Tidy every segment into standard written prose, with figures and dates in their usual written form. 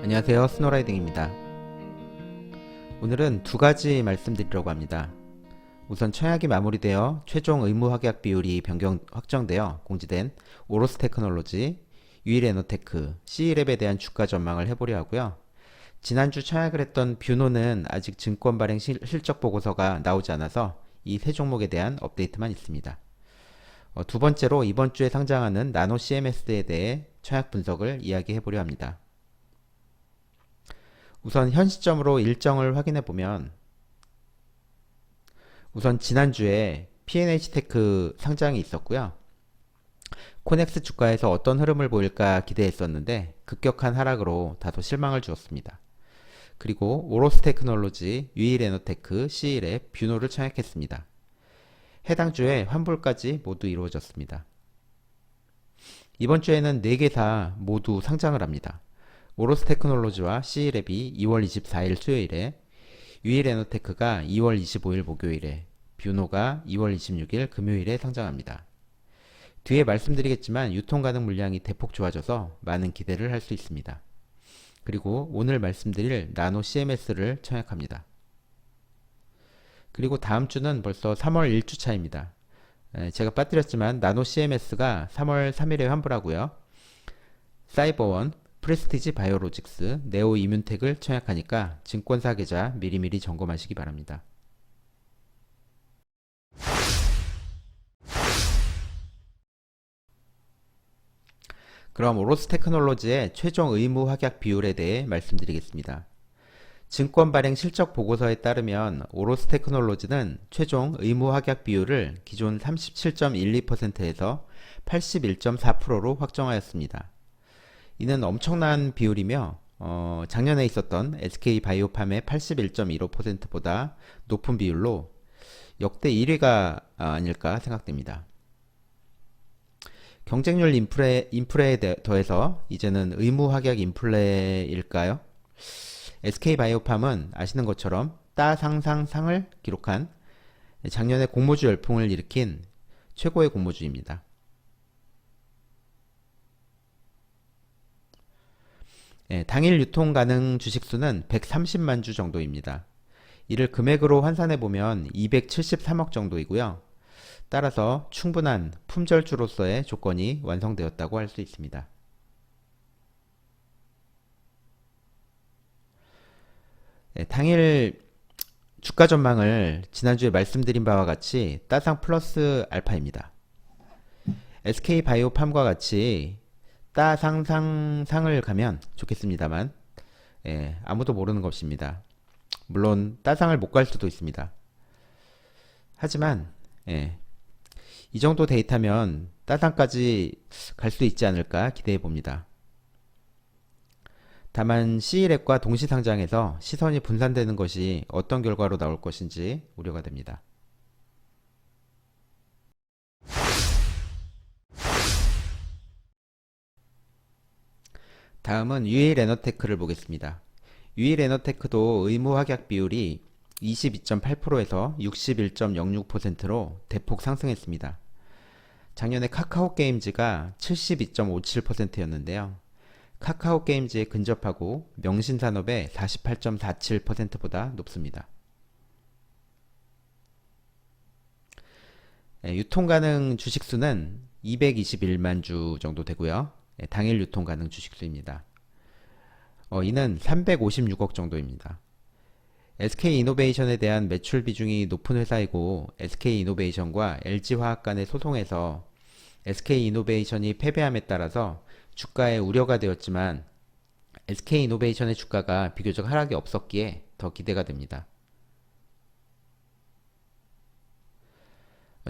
안녕하세요, 스노라이딩입니다. 오늘은 두 가지 말씀드리려고 합니다. 우선 청약이 마무리되어 최종 의무 확약 비율이 확정되어 공지된 오로스 테크놀로지, 유일에너테크, C랩에 대한 주가 전망을 해보려 하고요. 지난주 청약을 했던 뷰노는 아직 증권 발행 실적 보고서가 나오지 않아서 이 세 종목에 대한 업데이트만 있습니다. 두 번째로 이번 주에 상장하는 나노 CMS에 대해 청약 분석을 이야기해 보려 합니다. 우선 현 시점으로 일정을 확인해 보면 우선 지난주에 P&H테크 상장이 있었고요. 코넥스 주가에서 어떤 흐름을 보일까 기대했었는데 급격한 하락으로 다소 실망을 주었습니다. 그리고 오로스 테크놀로지, 유일에너테크, C랩, 뷰노를 청약했습니다. 해당 주에 환불까지 모두 이루어졌습니다. 이번 주에는 4개사 모두 상장을 합니다. 오로스 테크놀로지와 C랩이 2월 24일 수요일에, 유일에너테크가 2월 25일 목요일에, 뷰노가 2월 26일 금요일에 상장합니다. 뒤에 말씀드리겠지만 유통 가능 물량이 대폭 좋아져서 많은 기대를 할 수 있습니다. 그리고 오늘 말씀드릴 나노 CMS를 청약합니다. 그리고 다음 주는 벌써 3월 1주차입니다. 제가 빠뜨렸지만 나노 CMS가 3월 3일에 환불하고요. 사이버원, 프레스티지 바이오로직스, 네오 이뮨텍을 청약하니까 증권사 계좌 미리미리 점검하시기 바랍니다. 그럼 오로스 테크놀로지의 최종 의무 확약 비율에 대해 말씀드리겠습니다. 증권 발행 실적 보고서에 따르면 오로스 테크놀로지는 최종 의무 확약 비율을 기존 37.12%에서 81.4%로 확정하였습니다. 이는 엄청난 비율이며 작년에 있었던 SK바이오팜의 81.15%보다 높은 비율로 역대 1위가 아닐까 생각됩니다. 경쟁률 인플레에 더해서 이제는 의무 확약 인플레일까요? SK바이오팜은 아시는 것처럼 따상상상을 기록한 작년에 공모주 열풍을 일으킨 최고의 공모주입니다. 당일 유통 가능 주식수는 130만 주 정도입니다. 이를 금액으로 환산해 보면 273억 정도이고요. 따라서 충분한 품절주로서의 조건이 완성되었다고 할 수 있습니다. 당일 주가 전망을 지난주에 말씀드린 바와 같이 따상 플러스 알파입니다. SK바이오팜과 같이 따상상상을 가면 좋겠습니다만 아무도 모르는 것입니다. 물론 따상을 못 갈 수도 있습니다. 하지만 이 정도 데이터면 따상까지 갈 수 있지 않을까 기대해 봅니다. 다만 C랩과 동시 상장에서 시선이 분산되는 것이 어떤 결과로 나올 것인지 우려가 됩니다. 다음은 유일에너테크를 보겠습니다. 유일에너테크도 의무 확약 비율이 22.8%에서 61.06%로 대폭 상승했습니다. 작년에 카카오게임즈가 72.57%였는데요. 카카오게임즈에 근접하고 명신산업의 48.47%보다 높습니다. 유통 가능 주식수는 221만 주 정도 되고요. 당일 유통 가능 주식수입니다. 이는 356억 정도입니다. SK이노베이션에 대한 매출 비중이 높은 회사이고 SK이노베이션과 LG화학 간의 소송에서 SK이노베이션이 패배함에 따라서 주가에 우려가 되었지만 SK이노베이션의 주가가 비교적 하락이 없었기에 더 기대가 됩니다.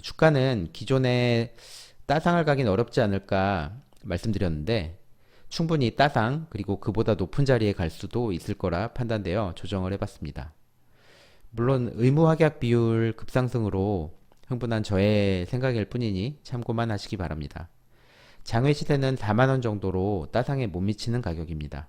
주가는 기존에 따상을 가긴 어렵지 않을까 말씀드렸는데 충분히 따상 그리고 그보다 높은 자리에 갈 수도 있을 거라 판단되어 조정을 해봤습니다. 물론 의무 확약 비율 급상승으로 흥분한 저의 생각일 뿐이니 참고만 하시기 바랍니다. 장외 시세는 4만원 정도로 따상에 못 미치는 가격입니다.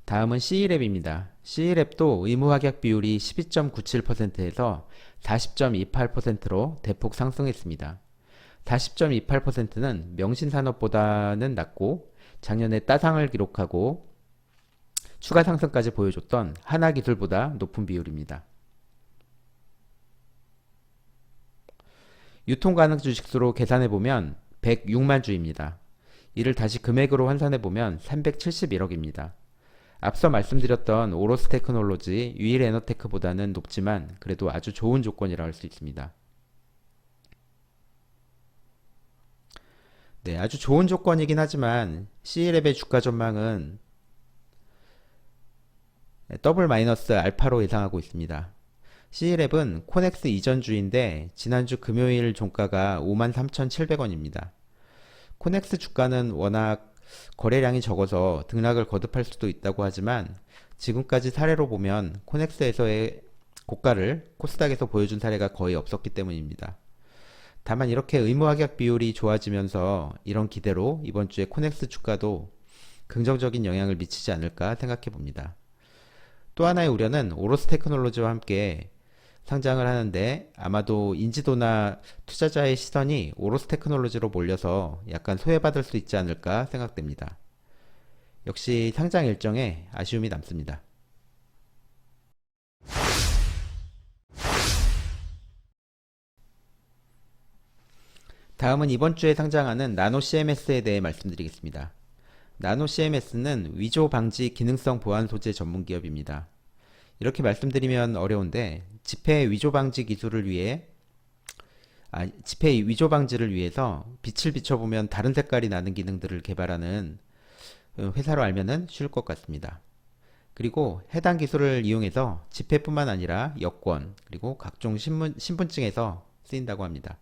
다음은 C랩입니다. C랩도 의무합격 비율이 12.97%에서 40.28%로 대폭 상승했습니다. 40.28%는 명신산업보다는 낮고 작년에 따상을 기록하고 추가 상승까지 보여줬던 하나기술보다 높은 비율입니다. 유통가능 주식수로 계산해보면 106만 주입니다. 이를 다시 금액으로 환산해보면 371억입니다. 앞서 말씀드렸던 오로스 테크놀로지, 유일 에너테크보다는 높지만 그래도 아주 좋은 조건이라 할 수 있습니다. 네, 아주 좋은 조건이긴 하지만 C랩의 주가 전망은 더블 마이너스 알파로 예상하고 있습니다. C랩은 코넥스 이전주인데 지난주 금요일 종가가 53,700원입니다. 코넥스 주가는 워낙 거래량이 적어서 등락을 거듭할 수도 있다고 하지만 지금까지 사례로 보면 코넥스에서의 고가를 코스닥에서 보여준 사례가 거의 없었기 때문입니다. 다만 이렇게 의무합격 비율이 좋아지면서 이런 기대로 이번 주에 코넥스 주가도 긍정적인 영향을 미치지 않을까 생각해 봅니다. 또 하나의 우려는 오로스 테크놀로지와 함께 상장을 하는데 아마도 인지도나 투자자의 시선이 오로스 테크놀로지로 몰려서 약간 소외받을 수 있지 않을까 생각됩니다. 역시 상장 일정에 아쉬움이 남습니다. 다음은 이번 주에 상장하는 나노 CMS에 대해 말씀드리겠습니다. 나노 CMS는 위조 방지 기능성 보안 소재 전문 기업입니다. 이렇게 말씀드리면 어려운데 지폐 위조 방지 기술을 위해 지폐 위조 방지를 위해서 빛을 비춰보면 다른 색깔이 나는 기능들을 개발하는 회사로 알면은 쉬울 것 같습니다. 그리고 해당 기술을 이용해서 지폐뿐만 아니라 여권 그리고 각종 신분증에서 쓰인다고 합니다.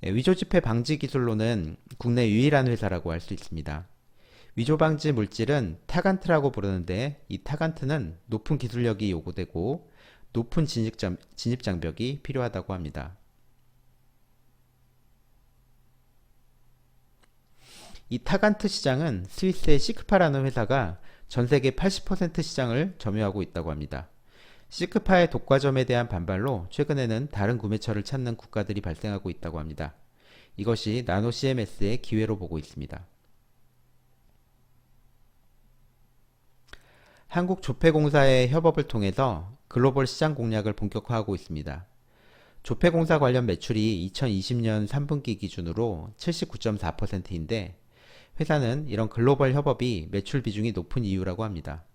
위조 지폐 방지 기술로는 국내 유일한 회사라고 할 수 있습니다. 위조 방지 물질은 타간트라고 부르는데 이 타간트는 높은 기술력이 요구되고 높은 진입 장벽이 필요하다고 합니다. 이 타간트 시장은 스위스의 시크파라는 회사가 전 세계 80% 시장을 점유하고 있다고 합니다. 시크파의 독과점에 대한 반발로 최근에는 다른 구매처를 찾는 국가들이 발생하고 있다고 합니다. 이것이 나노 CMS의 기회로 보고 있습니다. 한국조폐공사의 협업을 통해서 글로벌 시장 공략을 본격화하고 있습니다. 조폐공사 관련 매출이 2020년 3분기 기준으로 79.4%인데 회사는 이런 글로벌 협업이 매출 비중이 높은 이유라고 합니다.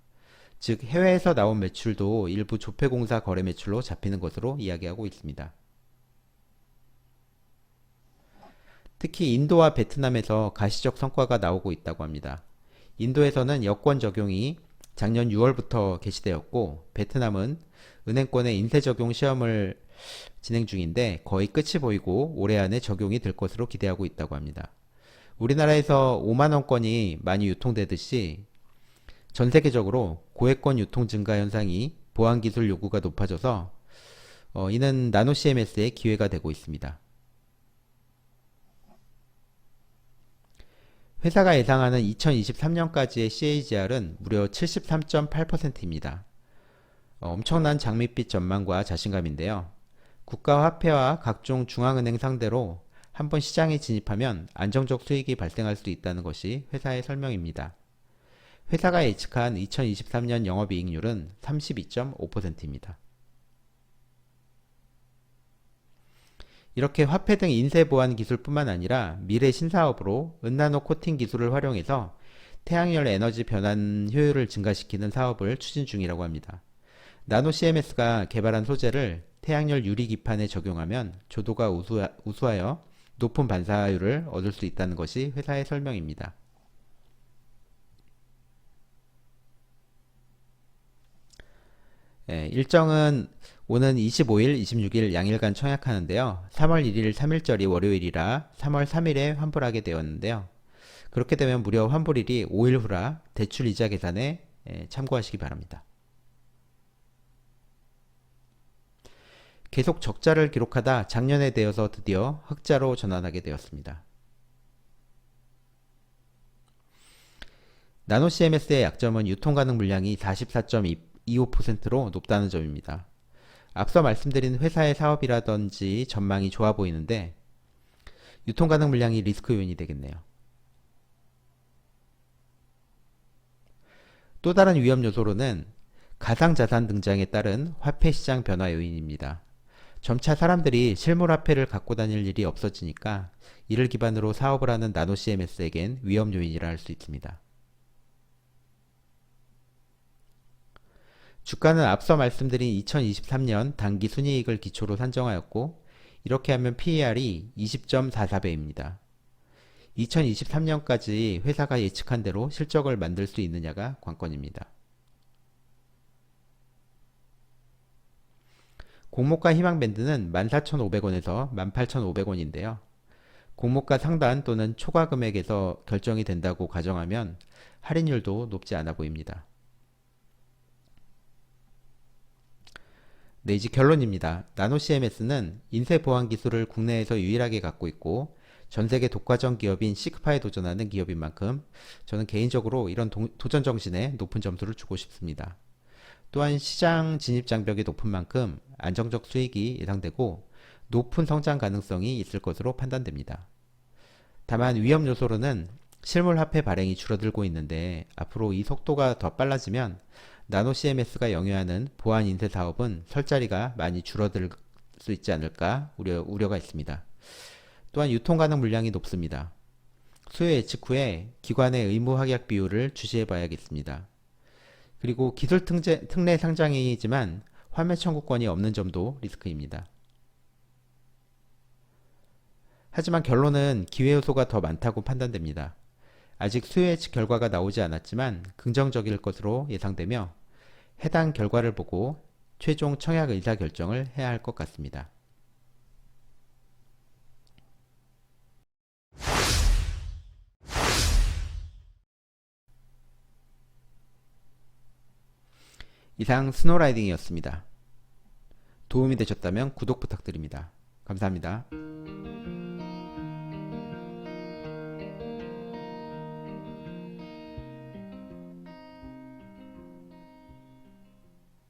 즉 해외에서 나온 매출도 일부 조폐공사 거래 매출로 잡히는 것으로 이야기하고 있습니다. 특히 인도와 베트남에서 가시적 성과가 나오고 있다고 합니다. 인도에서는 여권 적용이 작년 6월부터 개시되었고 베트남은 은행권의 인쇄 적용 시험을 진행 중인데 거의 끝이 보이고 올해 안에 적용이 될 것으로 기대하고 있다고 합니다. 우리나라에서 5만원권이 많이 유통되듯이 전 세계적으로 고액권 유통 증가 현상이 보안기술 요구가 높아져서 이는 나노 CMS의 기회가 되고 있습니다. 회사가 예상하는 2023년까지의 CAGR은 무려 73.8%입니다. 엄청난 장밋빛 전망과 자신감인데요. 국가화폐와 각종 중앙은행 상대로 한번 시장에 진입하면 안정적 수익이 발생할 수 있다는 것이 회사의 설명입니다. 회사가 예측한 2023년 영업이익률은 32.5%입니다. 이렇게 화폐 등 인쇄 보안 기술뿐만 아니라 미래 신사업으로 은나노 코팅 기술을 활용해서 태양열 에너지 변환 효율을 증가시키는 사업을 추진 중이라고 합니다. 나노 CMS가 개발한 소재를 태양열 유리 기판에 적용하면 조도가 우수하여 높은 반사율을 얻을 수 있다는 것이 회사의 설명입니다. 일정은 오는 25일, 26일 양일간 청약하는데요. 3월 1일 3일절이 월요일이라 3월 3일에 환불하게 되었는데요. 그렇게 되면 무려 환불일이 5일 후라 대출 이자 계산에 참고하시기 바랍니다. 계속 적자를 기록하다 작년에 되어서 드디어 흑자로 전환하게 되었습니다. 나노 CMS의 약점은 유통 가능 물량이 44.25%로 높다는 점입니다. 앞서 말씀드린 회사의 사업이라든지 전망이 좋아 보이는데 유통 가능 물량이 리스크 요인이 되겠네요. 또 다른 위험 요소로는 가상자산 등장에 따른 화폐 시장 변화 요인입니다. 점차 사람들이 실물 화폐를 갖고 다닐 일이 없어지니까 이를 기반으로 사업을 하는 나노 CMS에겐 위험 요인이라 할 수 있습니다. 주가는 앞서 말씀드린 2023년 당기 순이익을 기초로 산정하였고 이렇게 하면 PER이 20.44배입니다. 2023년까지 회사가 예측한 대로 실적을 만들 수 있느냐가 관건입니다. 공모가 희망 밴드는 14,500원에서 18,500원인데요. 공모가 상단 또는 초과 금액에서 결정이 된다고 가정하면 할인율도 높지 않아 보입니다. 네, 이제 결론입니다. 나노 CMS는 인쇄 보안 기술을 국내에서 유일하게 갖고 있고 전 세계 독과점 기업인 시그파에 도전하는 기업인 만큼 저는 개인적으로 이런 도전 정신에 높은 점수를 주고 싶습니다. 또한 시장 진입 장벽이 높은 만큼 안정적 수익이 예상되고 높은 성장 가능성이 있을 것으로 판단됩니다. 다만 위험 요소로는 실물 화폐 발행이 줄어들고 있는데 앞으로 이 속도가 더 빨라지면 나노 CMS가 영위하는 보안 인쇄 사업은 설 자리가 많이 줄어들 수 있지 않을까 우려가 있습니다. 또한 유통 가능 물량이 높습니다. 수요 예측 후에 기관의 의무 확약 비율을 주시해 봐야겠습니다. 그리고 기술 특례 상장이지만 환매 청구권이 없는 점도 리스크입니다. 하지만 결론은 기회 요소가 더 많다고 판단됩니다. 아직 수요 예측 결과가 나오지 않았지만 긍정적일 것으로 예상되며 해당 결과를 보고 최종 청약 의사 결정을 해야 할 것 같습니다. 이상 스노라이딩이었습니다. 도움이 되셨다면 구독 부탁드립니다. 감사합니다.